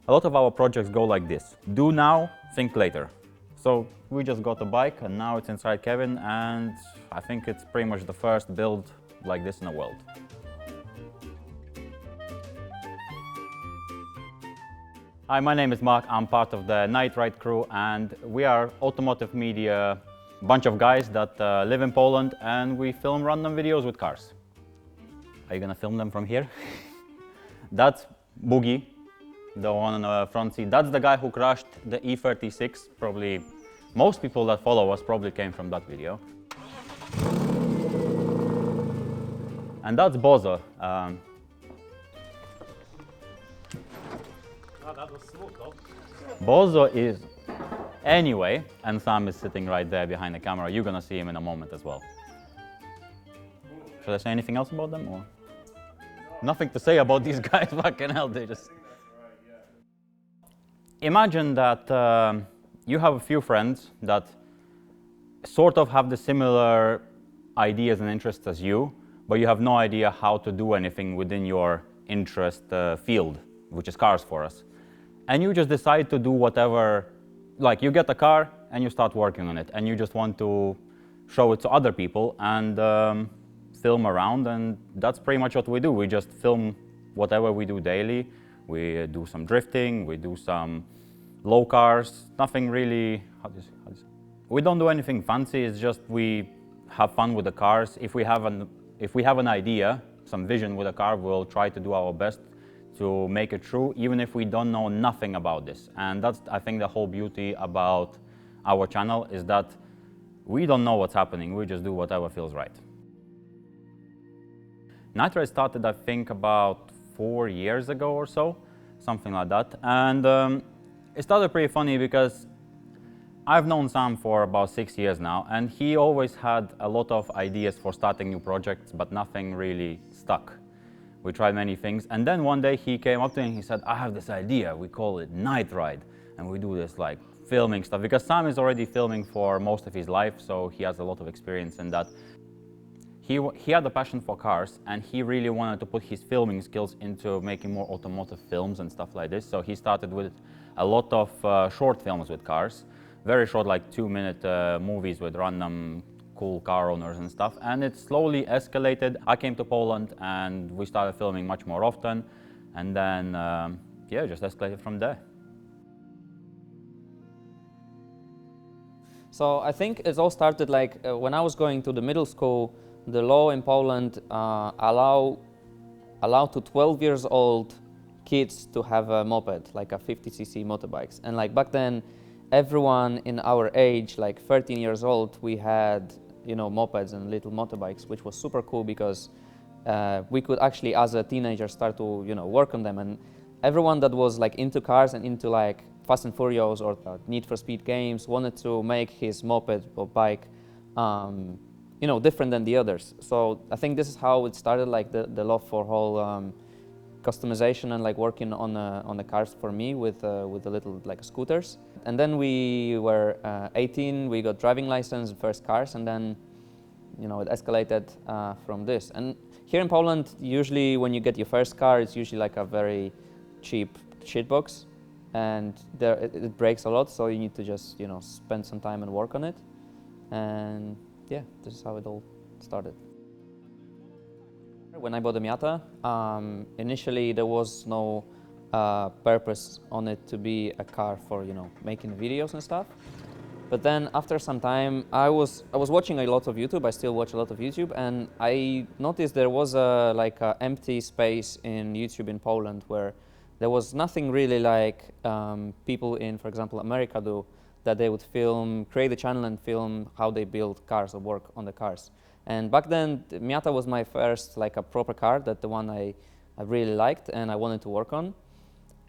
A lot of our projects go like this: do now, think later. So we just got a bike and now it's inside Kevin, and I think it's pretty much the first build like this in the world. Hi, my name is Mark. I'm part of the NIGHTRIDE crew, and we are automotive media bunch of guys that live in Poland, and we film random videos with cars. Are you gonna film them from here? That's Boogie, the one on the front seat. That's the guy who crashed the E36. Probably most people that follow us probably came from that video. And that's Bozo. That was smooth, though. Bozo is, anyway, and Sam is sitting right there behind the camera. You're gonna see him in a moment as well. Should I say anything else about them, or? Nothing to say about these guys, fucking hell, they just... Imagine that you have a few friends that sort of have the similar ideas and interests as you, but you have no idea how to do anything within your interest field, which is cars for us. And you just decide to do whatever, like you get a car and you start working on it, and you just want to show it to other people and film around, and that's pretty much what we do. We just film whatever we do daily. We do some drifting, we do some low cars, nothing really, we don't do anything fancy, it's just we have fun with the cars. If we have an idea, some vision with a car, we'll try to do our best to make it true, even if we don't know nothing about this. And that's, I think, the whole beauty about our channel, is that we don't know what's happening, we just do whatever feels right. NIGHTRIDE started, I think, about 4 years ago or so, something like that. And it started pretty funny because I've known Sam for about 6 years now, and he always had a lot of ideas for starting new projects, but nothing really stuck. We tried many things, and then one day he came up to me and he said, I have this idea, we call it NIGHTRIDE, and we do this like filming stuff, because Sam is already filming for most of his life, so he has a lot of experience in that. He had a passion for cars, and he really wanted to put his filming skills into making more automotive films and stuff like this, so he started with a lot of short films with cars, very short, like 2-minute movies with random cool car owners and stuff, and it slowly escalated. I came to Poland and we started filming much more often, and then yeah, just escalated from there. So I think it all started like when I was going to the middle school. The law in Poland allow to 12 years old kids to have a moped, like a 50cc motorbikes, and like back then everyone in our age, like 13 years old, we had, you know, mopeds and little motorbikes, which was super cool because we could actually, as a teenager, start to, you know, work on them. And everyone that was like into cars and into like Fast and Furious or Need for Speed games wanted to make his moped or bike, you know, different than the others. So I think this is how it started, like the love for whole customization and like working on the cars for me with the little like scooters. And then we were 18, we got driving license, first cars, and then, you know, it escalated from this. And here in Poland, usually when you get your first car, it's usually like a very cheap shitbox, and it breaks a lot, so you need to just, you know, spend some time and work on it. And yeah, this is how it all started. When I bought the Miata, initially there was no purpose on it to be a car for, you know, making videos and stuff. But then after some time, I was watching a lot of YouTube. I still watch a lot of YouTube, and I noticed there was a empty space in YouTube in Poland where there was nothing really like people in, for example, America do, that they would create a channel and film how they build cars or work on the cars. And back then, the Miata was my first like a proper car, that the one I really liked and I wanted to work on.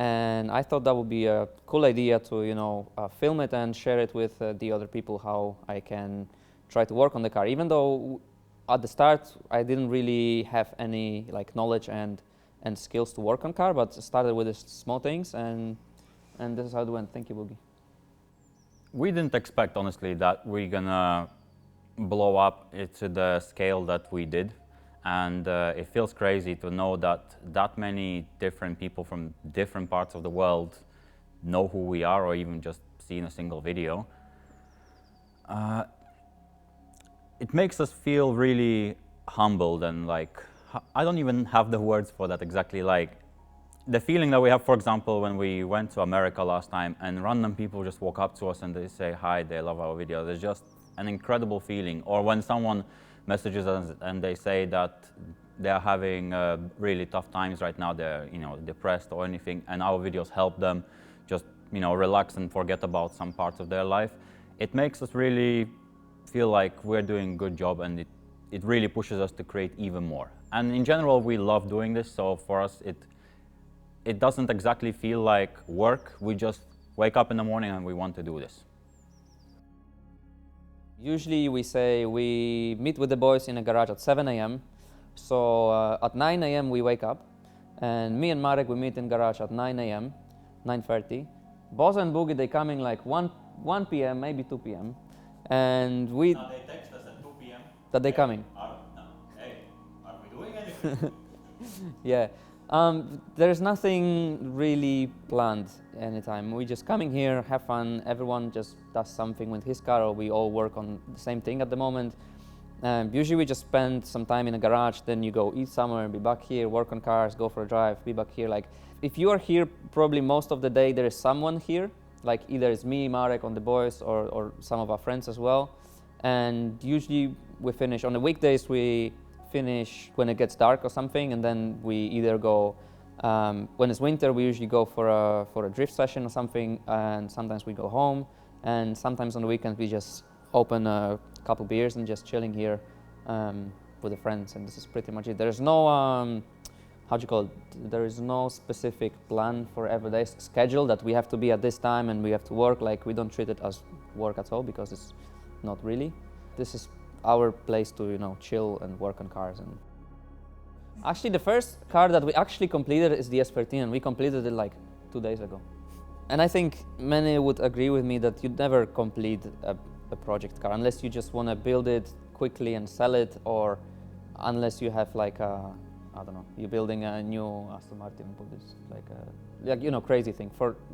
And I thought that would be a cool idea to, you know, film it and share it with the other people, how I can try to work on the car. Even though at the start I didn't really have any like knowledge and skills to work on car, but started with the small things, and this is how it went. Thank you, Boogie. We didn't expect, honestly, that we're gonna blow up to the scale that we did. And it feels crazy to know that that many different people from different parts of the world know who we are, or even just seen a single video. It makes us feel really humbled, and like, I don't even have the words for that exactly. Like, the feeling that we have, for example, when we went to America last time and random people just walk up to us and they say hi, they love our videos. It's just an incredible feeling. Or when someone messages us and they say that they're having really tough times right now, they're depressed or anything, and our videos help them just relax and forget about some parts of their life. It makes us really feel like we're doing a good job, and it really pushes us to create even more. And in general, we love doing this, so for us it doesn't exactly feel like work. We just wake up in the morning and we want to do this. Usually we say we meet with the boys in a garage at 7 a.m. So at 9 a.m. we wake up, and me and Marek, we meet in garage at 9 a.m., 9:30. Boz and Boogie, they coming like 1 p.m., maybe 2 p.m. And we... Now they text us at 2 p.m. that they coming. Hey, are we doing anything? Yeah. There's nothing really planned anytime. We just coming here, have fun. Everyone just does something with his car, or we all work on the same thing at the moment. Usually we just spend some time in a garage, then you go eat somewhere, be back here, work on cars, go for a drive, be back here. Like, if you are here, probably most of the day there is someone here. Like, either it's me, Marek, on the boys, or some of our friends as well. And usually we finish on the weekdays. We finish when it gets dark or something, and then we either go, when it's winter, we usually go for a drift session or something, and sometimes we go home, and sometimes on the weekends we just open a couple beers and just chilling here with the friends, and this is pretty much it. There's no, there is no specific plan for everyday schedule that we have to be at this time and we have to work. Like, we don't treat it as work at all, because it's not really. This is our place to chill and work on cars. And actually the first car that we actually completed is the S13, and we completed it like 2 days ago. And I think many would agree with me that you'd never complete a project car unless you just want to build it quickly and sell it, or unless you have like I don't know, you're building a new Aston Martin, but it's like a crazy thing.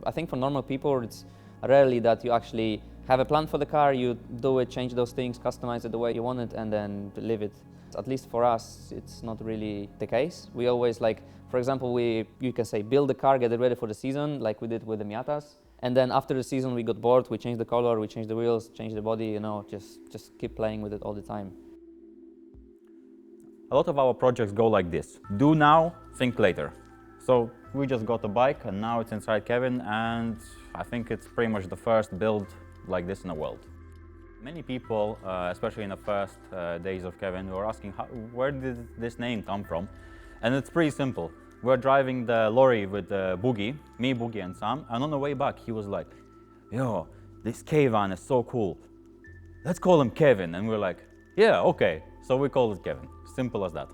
I think for normal people, it's rarely that you actually have a plan for the car, you do it, change those things, customize it the way you want it, and then live it. At least for us, it's not really the case. We always, like, for example, you can say build the car, get it ready for the season, like we did with the Miatas. And then after the season, we got bored, we changed the color, we changed the wheels, changed the body, just keep playing with it all the time. A lot of our projects go like this: do now, think later. So we just got a bike, and now it's inside Kevin, and I think it's pretty much the first build like this in the world. Many people, especially in the first days of Kevin, were asking, where did this name come from? And it's pretty simple. We're driving the lorry with Boogie, me, Boogie, and Sam, and on the way back, he was like, yo, this K-van is so cool. Let's call him Kevin. And we're like, yeah, okay. So we called it Kevin. Simple as that.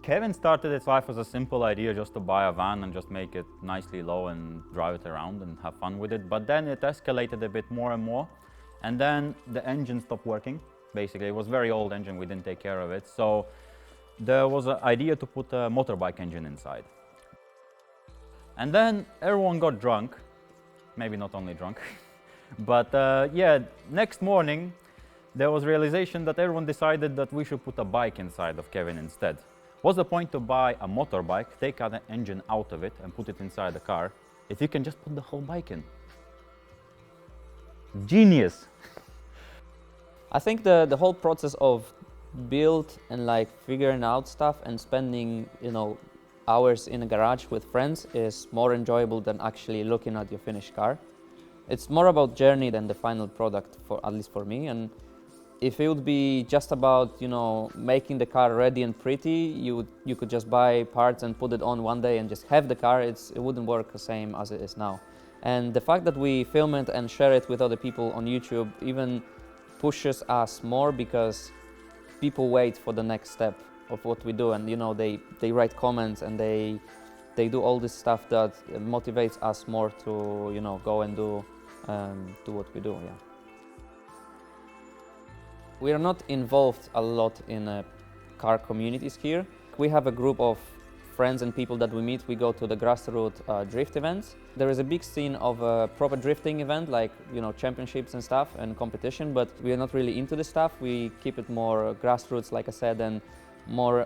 Kevin started its life as a simple idea, just to buy a van and just make it nicely low and drive it around and have fun with it. But then it escalated a bit more and more. And then the engine stopped working. Basically, it was a very old engine. We didn't take care of it. So there was an idea to put a motorbike engine inside. And then everyone got drunk. Maybe not only drunk. But yeah, next morning, there was realization that everyone decided that we should put a bike inside of Kevin instead. What's the point to buy a motorbike, take an engine out of it and put it inside the car, if you can just put the whole bike in? Genius! I think the whole process of build and like figuring out stuff and spending hours in a garage with friends is more enjoyable than actually looking at your finished car. It's more about journey than the final product, at least for me. And if it would be just about making the car ready and pretty, you could just buy parts and put it on one day and just have the car. It wouldn't work the same as it is now. And the fact that we film it and share it with other people on YouTube even pushes us more, because people wait for the next step of what we do, and they write comments and they do all this stuff that motivates us more to go and do what we do. Yeah. We are not involved a lot in car communities here. We have a group of friends and people that we meet. We go to the grassroots drift events. There is a big scene of a proper drifting event, like, you know, championships and stuff and competition, but we are not really into this stuff. We keep it more grassroots, like I said, and more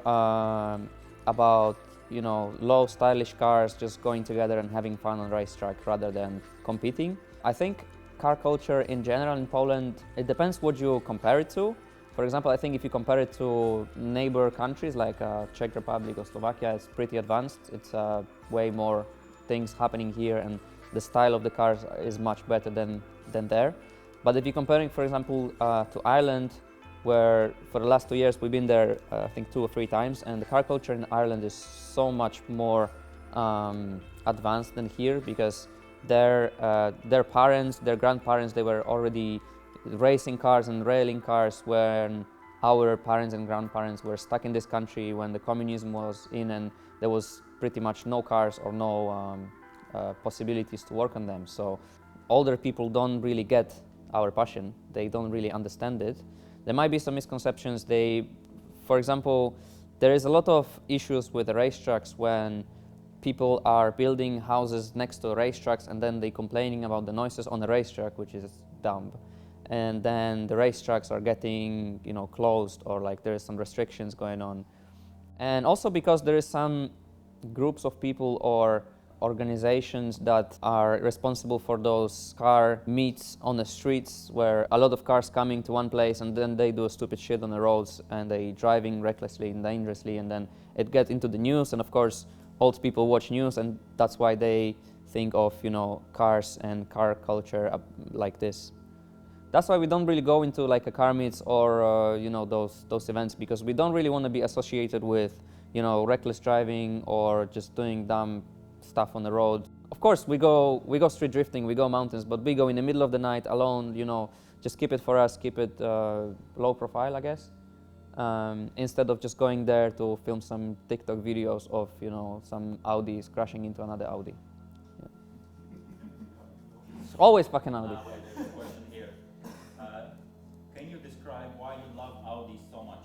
about, you know, low stylish cars just going together and having fun on racetrack rather than competing. I think car culture in general in Poland, it depends what you compare it to. For example, I think if you compare it to neighbor countries like Czech Republic or Slovakia, it's pretty advanced. It's way more things happening here, and the style of the cars is much better than there. But if you're comparing, for example, to Ireland, where for the last 2 years we've been there, I think 2 or 3 times, and the car culture in Ireland is so much more advanced than here, because their parents, their grandparents, they were already racing cars and rallying cars when our parents and grandparents were stuck in this country when the communism was in, and there was pretty much no cars or no possibilities to work on them. So older people don't really get our passion. They don't really understand it. There might be some misconceptions. For example, there is a lot of issues with the racetracks when people are building houses next to racetracks and then they complaining about the noises on the racetrack, which is dumb. And then the racetracks are getting, you know, closed, or like there is some restrictions going on. And also because there is some groups of people or organizations that are responsible for those car meets on the streets, where a lot of cars coming to one place and then they do stupid shit on the roads and they driving recklessly and dangerously, and then it gets into the news, and of course old people watch news, and that's why they think of, you know, cars and car culture like this. That's why we don't really go into like a car meets or you know, those events, because we don't really want to be associated with, you know, reckless driving or just doing dumb stuff on the road. Of course, we go street drifting, we go mountains, but we go in the middle of the night alone, you know, just keep it for us, keep it low profile, I guess, instead of just going there to film some TikTok videos of, you know, some Audis crashing into another Audi. Yeah. It's always fucking Audi. There's a question here. Can you describe why you love Audi so much?